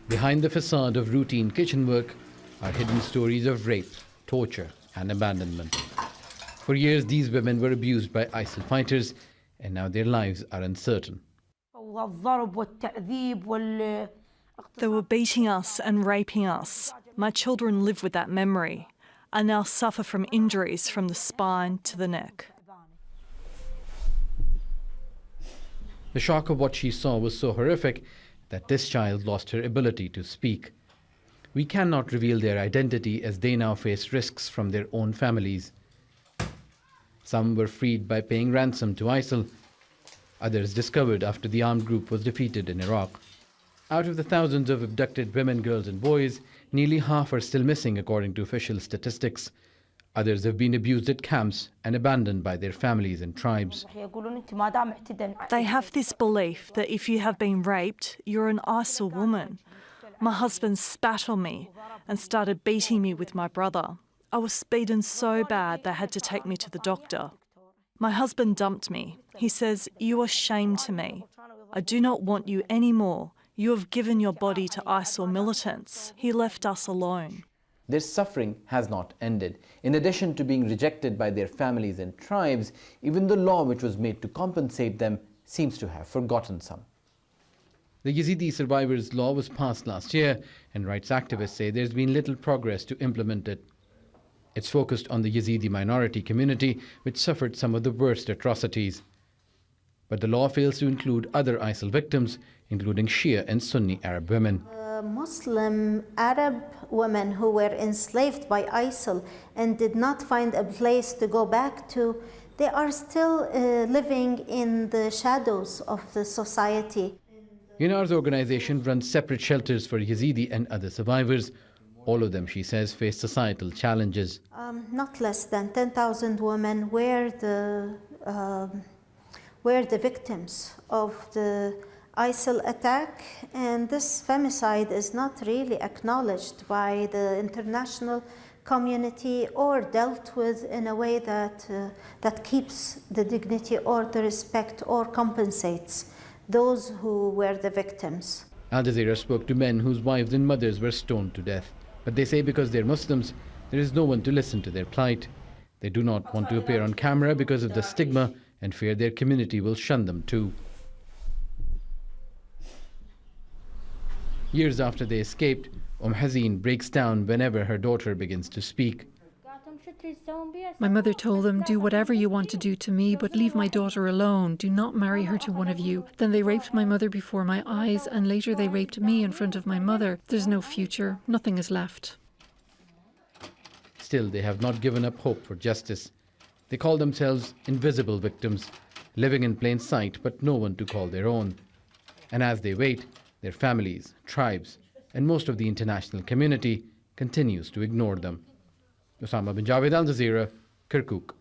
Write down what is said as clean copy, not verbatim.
Behind the facade of routine kitchen work are hidden stories of rape, torture, and abandonment. For years, these women were abused by ISIL fighters, and now their lives are uncertain. They were beating us and raping us. My children live with that memory. I now suffer from injuries from the spine to the neck. The shock of what she saw was so horrific that this child lost her ability to speak. We cannot reveal their identity as they now face risks from their own families. Some were freed by paying ransom to ISIL. Others discovered after the armed group was defeated in Iraq. Out of the thousands of abducted women, girls and boys, nearly half are still missing according to official statistics. Others have been abused at camps and abandoned by their families and tribes. They have this belief that if you have been raped, you're an ISIL woman. My husband spat on me and started beating me with my brother. I was beaten so bad they had to take me to the doctor. My husband dumped me. He says, "You are shame to me. I do not want you anymore. You have given your body to ISIL militants." He left us alone. Their suffering has not ended. In addition to being rejected by their families and tribes, even the law which was made to compensate them seems to have forgotten some. The Yazidi survivors' law was passed last year, and rights activists say there's been little progress to implement it. It's focused on the Yazidi minority community, which suffered some of the worst atrocities. But the law fails to include other ISIL victims, including Shia and Sunni Arab women. Muslim Arab women who were enslaved by ISIL and did not find a place to go back to, they are still living in the shadows of the society. Yunar's organization runs separate shelters for Yazidi and other survivors. All of them, she says, face societal challenges. Not less than 10,000 women were the victims of the ISIL attack, and this femicide is not really acknowledged by the international community or dealt with in a way that keeps the dignity or the respect or compensates those who were the victims. Al Jazeera spoke to men whose wives and mothers were stoned to death. But they say because they're Muslims, there is no one to listen to their plight. They do not want to appear on camera because of the stigma and fear their community will shun them too. Years after they escaped, Hazin breaks down whenever her daughter begins to speak. My mother told them, "Do whatever you want to do to me, but leave my daughter alone. Do not marry her to one of you." Then they raped my mother before my eyes, and later they raped me in front of my mother. There's no future. Nothing is left. Still, they have not given up hope for justice. They call themselves invisible victims, living in plain sight, but no one to call their own. And as they wait, their families, tribes, and most of the international community continues to ignore them. Osama bin Javaid, Al Jazeera, Kirkuk.